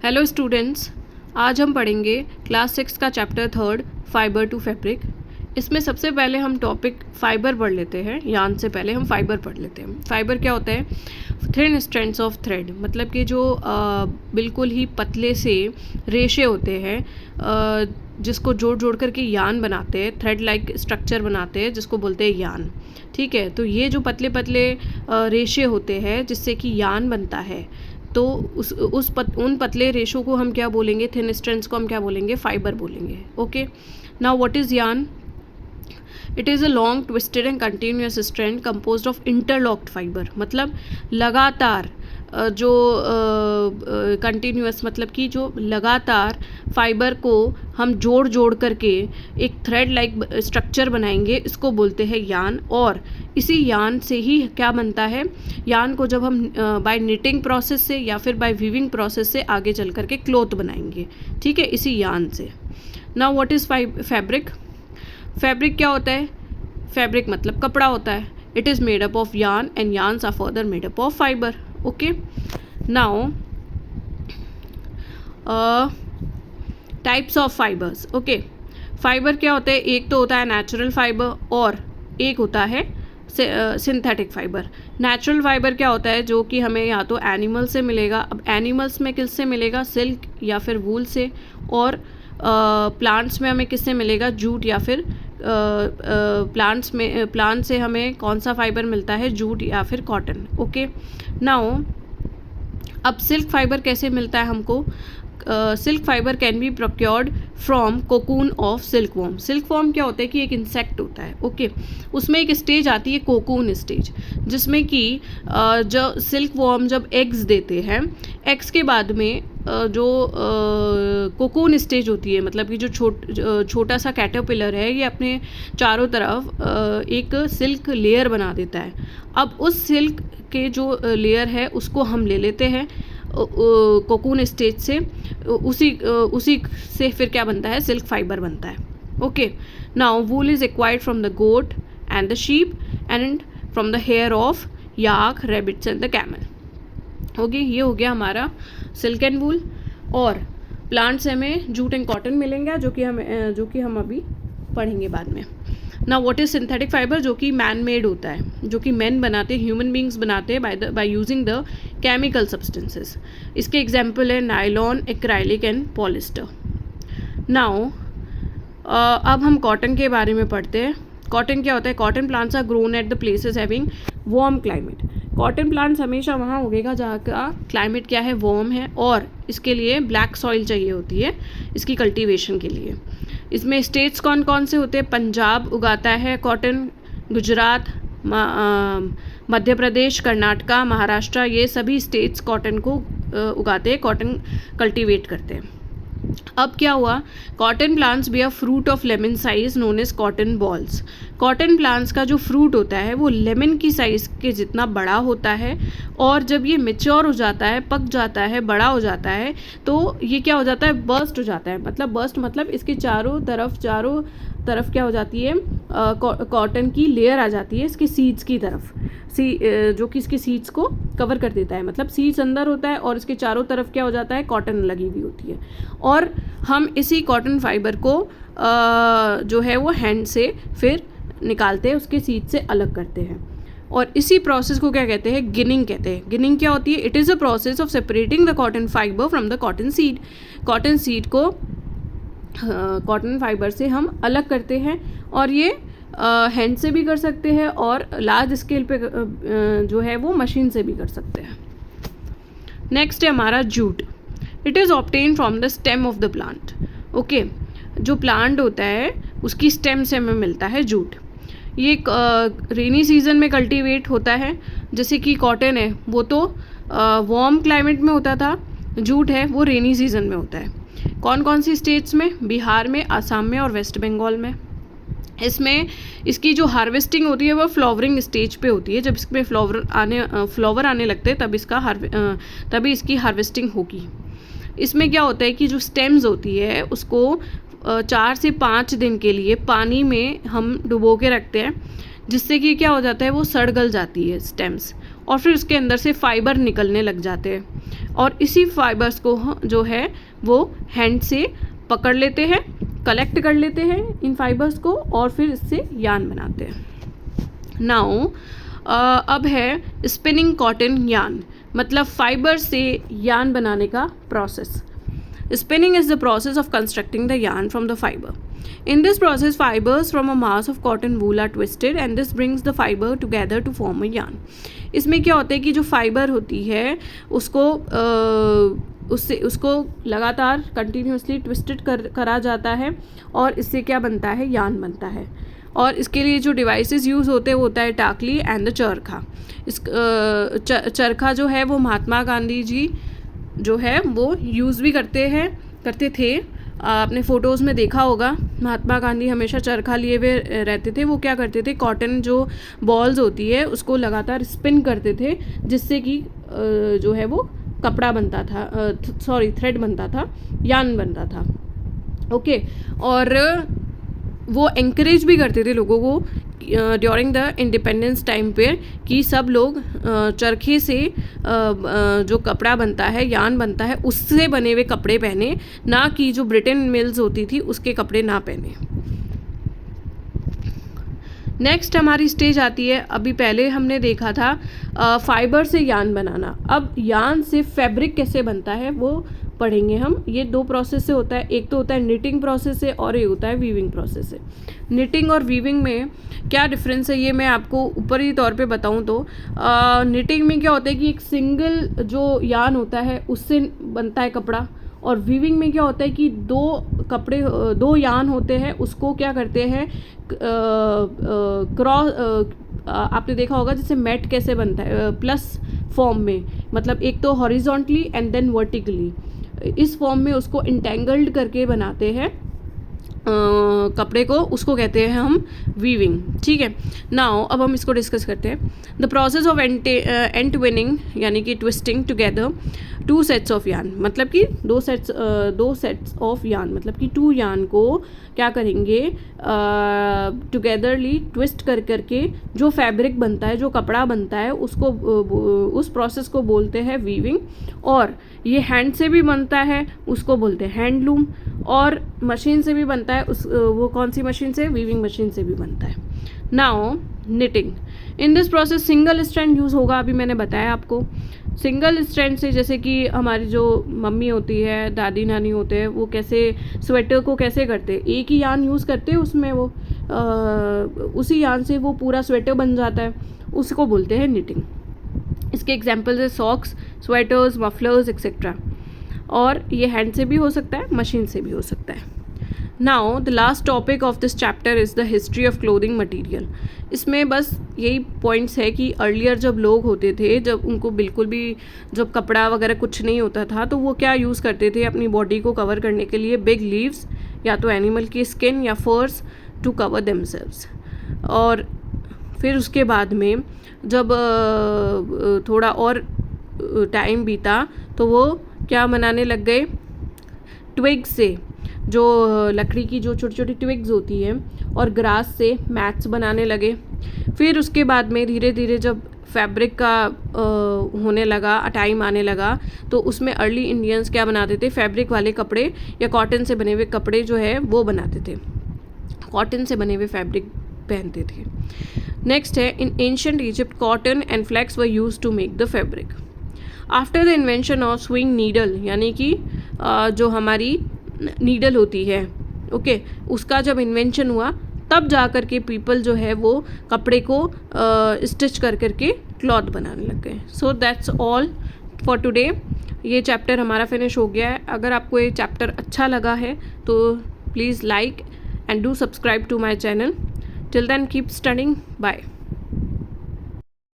Hello students, आज हम पढ़ेंगे क्लास 6 का चैप्टर 3 फाइबर टू फैब्रिक। इसमें सबसे पहले हम टॉपिक फाइबर पढ़ लेते हैं। यान से पहले हम फाइबर पढ़ लेते हैं। फाइबर क्या होता है? थिन स्ट्रैंड्स ऑफ थ्रेड, मतलब कि जो बिल्कुल ही पतले से रेशे होते हैं जिसको जोड़ जोड़ करके यान बनाते हैं, थ्रेड लाइक स्ट्रक्चर बनाते हैं जिसको बोलते हैं यान। ठीक है, तो ये जो पतले पतले रेशे होते हैं जिससे कि यान बनता है, तो उन पतले रेशों को हम क्या बोलेंगे? थिन स्ट्रैंड्स को हम क्या बोलेंगे? फाइबर बोलेंगे। ओके, नाउ व्हाट इज़ यान? It is a long twisted and continuous strand composed of interlocked fibre. मतलब लगातार जो कंटिन्यूस मतलब कि जो लगातार फाइबर को हम जोड़ जोड़ करके एक थ्रेड लाइक स्ट्रक्चर बनाएंगे, इसको बोलते हैं यान। और इसी यान से ही क्या बनता है? यान को जब हम बाय निटिंग प्रोसेस से या फिर बाय वीविंग प्रोसेस से आगे चल करके क्लॉथ बनाएंगे। ठीक है, इसी यान से। Now what is fabric? Fabric क्या होता है? फैब्रिक मतलब कपड़ा होता है। It is made up of yarn and yarns are further made up of fibre. Okay, now types of fibres. Okay, fibre क्या होते हैं? एक तो होता है नेचुरल फाइबर और एक होता है सिंथेटिक फाइबर। नेचुरल फाइबर क्या होता है? जो कि हमें या तो एनिमल से मिलेगा। अब एनिमल्स में किससे मिलेगा? सिल्क या फिर वूल से। और प्लांट्स में हमें किससे मिलेगा? जूट या फिर प्लांट से हमें कौन सा फाइबर मिलता है? जूट या फिर कॉटन। ओके, नाउ अब सिल्क फाइबर कैसे मिलता है हमको? Silk fibre can be procured from cocoon of silk worm. Silk worm क्या होता है कि एक इंसेक्ट होता है। ओके, उसमें एक स्टेज आती है कोकून स्टेज, जिसमें कि जो सिल्क वॉर्म जब एग्स देते हैं, एग्स के बाद में जो कोकून स्टेज होती है, मतलब कि जो छोटा सा कैटरपिलर है, ये अपने चारों तरफ एक सिल्क लेयर बना देता है। अब उस सिल्क के जो लेयर है उसको हम ले लेते हैं कोकून स्टेज से। उसी से फिर क्या बनता है? सिल्क फाइबर बनता है। Okay, now wool is acquired from the goat and the sheep and from the hair of yak, rabbits and the camel. Okay, ये हो गया हमारा सिल्क एंड वूल। और प्लांट से हमें जूट एंड कॉटन मिलेंगे, जो कि हम अभी पढ़ेंगे बाद में। ना व्हाट इज सिंथेटिक फाइबर? जो कि मैन मेड होता है, जो कि मैन बनाते हैं, ह्यूमन बींग्स बनाते हैं by using the chemical substances. इसके एग्जाम्पल है nylon, acrylic and polyester. Now अब हम कॉटन के बारे में पढ़ते हैं। कॉटन क्या होता है? Cotton plants are grown at the places having warm climate. Cotton plants हमेशा वहाँ उगेगा जहाँ का क्लाइमेट क्या है? वार्म है। और इसके लिए ब्लैक सॉइल चाहिए होती है इसकी कल्टीवेशन के लिए। इसमें स्टेट्स कौन कौन से होते हैं? पंजाब उगाता है कॉटन, गुजरात, मध्य प्रदेश, कर्नाटका, महाराष्ट्र, ये सभी स्टेट्स कॉटन को उगाते हैं, कॉटन कल्टीवेट करते हैं। अब क्या हुआ? Cotton plants be a fruit of lemon size known as cotton balls. Cotton plants का जो फ्रूट होता है वो लेमन की साइज़ के जितना बड़ा होता है, और जब ये मेच्योर हो जाता है, पक जाता है, बड़ा हो जाता है, तो ये क्या हो जाता है? बर्स्ट हो जाता है। मतलब बर्स्ट मतलब इसके चारों तरफ क्या हो जाती है? कॉटन की लेयर आ जाती है इसके सीड्स की तरफ, जो कि इसके सीड्स को कवर कर देता है। मतलब सीड्स अंदर होता है और इसके चारों तरफ क्या हो जाता है? कॉटन लगी हुई होती है। और हम इसी कॉटन फाइबर को जो है वो हैंड से फिर निकालते हैं, उसके सीड से अलग करते हैं। और इसी प्रोसेस को क्या कहते हैं? गिनिंग कहते हैं। गिनिंग क्या होती है? It is a process of separating the cotton fibre from the cotton seed. Cotton seed को कॉटन फाइबर से हम अलग करते हैं, और ये हैंड से भी कर सकते हैं और लार्ज स्केल पे जो है वो मशीन से भी कर सकते हैं। नेक्स्ट है हमारा jute. It is obtain from the stem of the plant. Okay, जो प्लांट होता है उसकी स्टेम से हमें मिलता है जूट। ये रेनी सीजन में कल्टीवेट होता है, जैसे कि कॉटन है वो तो वार्म क्लाइमेट में होता था, जूट है वो रेनी सीजन में होता है। कौन कौन सी स्टेट्स में? बिहार में, आसाम में और वेस्ट बंगाल में। इसमें इसकी जो हार्वेस्टिंग होती है वो फ्लावरिंग स्टेज पे होती है। जब इसमें फ्लावर आने लगते हैं तभी इसकी हार्वेस्टिंग होगी। इसमें क्या होता है कि जो स्टेम्स होती है उसको 4 से 5 दिन के लिए पानी में हम डुबो के रखते हैं, जिससे कि क्या हो जाता है? वो सड़ गल जाती है स्टेम्स, और फिर उसके अंदर से फाइबर निकलने लग जाते हैं और इसी फाइबर्स को जो है वो हैंड से पकड़ लेते हैं, कलेक्ट कर लेते हैं इन फाइबर्स को और फिर इससे यान बनाते हैं. नाउ अब है स्पिनिंग कॉटन यान, मतलब फाइबर से यान बनाने का process. Spinning is the process of constructing the yarn from the fiber. In this process, fibers from a mass of cotton wool are twisted and this brings the fiber together to form a yarn. इसमें क्या होता है कि जो fibre होती है उसको लगातार कंटिन्यूसली ट्विस्टेड करा जाता है और इससे क्या बनता है, यान बनता है. और इसके लिए जो डिवाइसेस यूज़ होते हैं वो होता है टाकली एंड द चरखा. इस चरखा जो है वो महात्मा गांधी जी जो है वो यूज़ भी करते थे. आपने फ़ोटोज़ में देखा होगा महात्मा गांधी हमेशा चरखा लिए हुए रहते थे. वो क्या करते थे, कॉटन जो बॉल्स होती है उसको लगातार स्पिन करते थे जिससे कि जो है वो कपड़ा बनता था, थ्रेड बनता था, यान बनता था. ओके. और वो एंकरेज भी करते थे लोगों को ड्यूरिंग द इंडिपेंडेंस टाइम पे कि सब लोग चरखे से जो कपड़ा बनता है, यान बनता है, उससे बने हुए कपड़े पहने, ना कि जो ब्रिटेन मिल्स होती थी उसके कपड़े ना पहने. नेक्स्ट हमारी स्टेज आती है, अभी पहले हमने देखा था फाइबर से यान बनाना. अब यान से फैब्रिक कैसे बनता है वो पढ़ेंगे हम. ये दो प्रोसेस से होता है, एक तो होता है निटिंग प्रोसेस से और एक होता है वीविंग प्रोसेस से. निटिंग और वीविंग में क्या डिफरेंस है ये मैं आपको ऊपरी तौर पे बताऊं तो निटिंग में क्या होता है कि एक सिंगल जो यान होता है उससे बनता है कपड़ा, और वीविंग में क्या होता है कि दो यान होते हैं, उसको क्या करते हैं क्रॉस. आपने देखा होगा जैसे मैट कैसे बनता है प्लस फॉर्म में, मतलब एक तो हॉरिजॉन्टली एंड देन वर्टिकली, इस फॉर्म में उसको इंटेंगल्ड करके बनाते हैं कपड़े को, उसको कहते हैं हम वीविंग. ठीक है. नाउ अब हम इसको डिस्कस करते हैं. The process of and twinning यानी कि twisting together two sets of यान, मतलब कि दो सेट्स ऑफ यान, मतलब कि टू यान को क्या करेंगे टुगेदरली ट्विस्ट करके जो फैब्रिक बनता है, जो कपड़ा बनता है, उसको उस प्रोसेस को बोलते हैं वीविंग. और ये हैंड से भी बनता है, उसको बोलते हैं हैंडलूम. और मशीन से भी बनता है, वो कौन सी मशीन से, वीविंग मशीन से भी बनता है. Now knitting. In this process single strand use होगा, अभी मैंने बताया आपको. सिंगल स्ट्रैंड से जैसे कि हमारी जो मम्मी होती है, दादी नानी होते हैं, वो कैसे स्वेटर को कैसे करते हैं, एक ही यान यूज़ करते हैं, उसमें वो उसी यान से वो पूरा स्वेटर बन जाता है, उसको बोलते हैं निटिंग. इसके एग्जांपल्स है सॉक्स, स्वेटर्स, मफलर्स एक्सेट्रा. और ये हैंड से भी हो सकता है, मशीन से भी हो सकता है. Now the last topic of this chapter is the history of clothing material. इसमें बस यही पॉइंट्स है कि अर्लियर जब लोग होते थे, जब उनको बिल्कुल भी जब कपड़ा वगैरह कुछ नहीं होता था, तो वो क्या यूज़ करते थे अपनी बॉडी को कवर करने के लिए, बिग लीव्स या तो एनिमल की स्किन या फर्स टू कवर देमसेल्व्स. और फिर उसके बाद में जब थोड़ा और टाइम बीता तो वो क्या बनाने लग गए, ट्विग से, जो लकड़ी की जो छोटी छोटी ट्विग्स होती हैं, और ग्रास से मैट्स बनाने लगे. फिर उसके बाद में धीरे धीरे जब फैब्रिक का होने लगा, टाइम आने लगा, तो उसमें अर्ली इंडियंस क्या बनाते थे, फैब्रिक वाले कपड़े या कॉटन से बने हुए कपड़े जो है वो बनाते थे, कॉटन से बने हुए फैब्रिक पहनते थे. नेक्स्ट है, in ancient Egypt cotton and flax were used to make the fabric. After the invention of sewing needle, यानी कि जो हमारी नीडल होती है, ओके, उसका जब इन्वेंशन हुआ तब जा कर के पीपल जो है वो कपड़े को स्टिच करके क्लॉथ बनाने लग गए. So that's all for today. ये चैप्टर हमारा फिनिश हो गया है. अगर आपको ये चैप्टर अच्छा लगा है तो please like and do subscribe to my channel. Till then keep studying. Bye.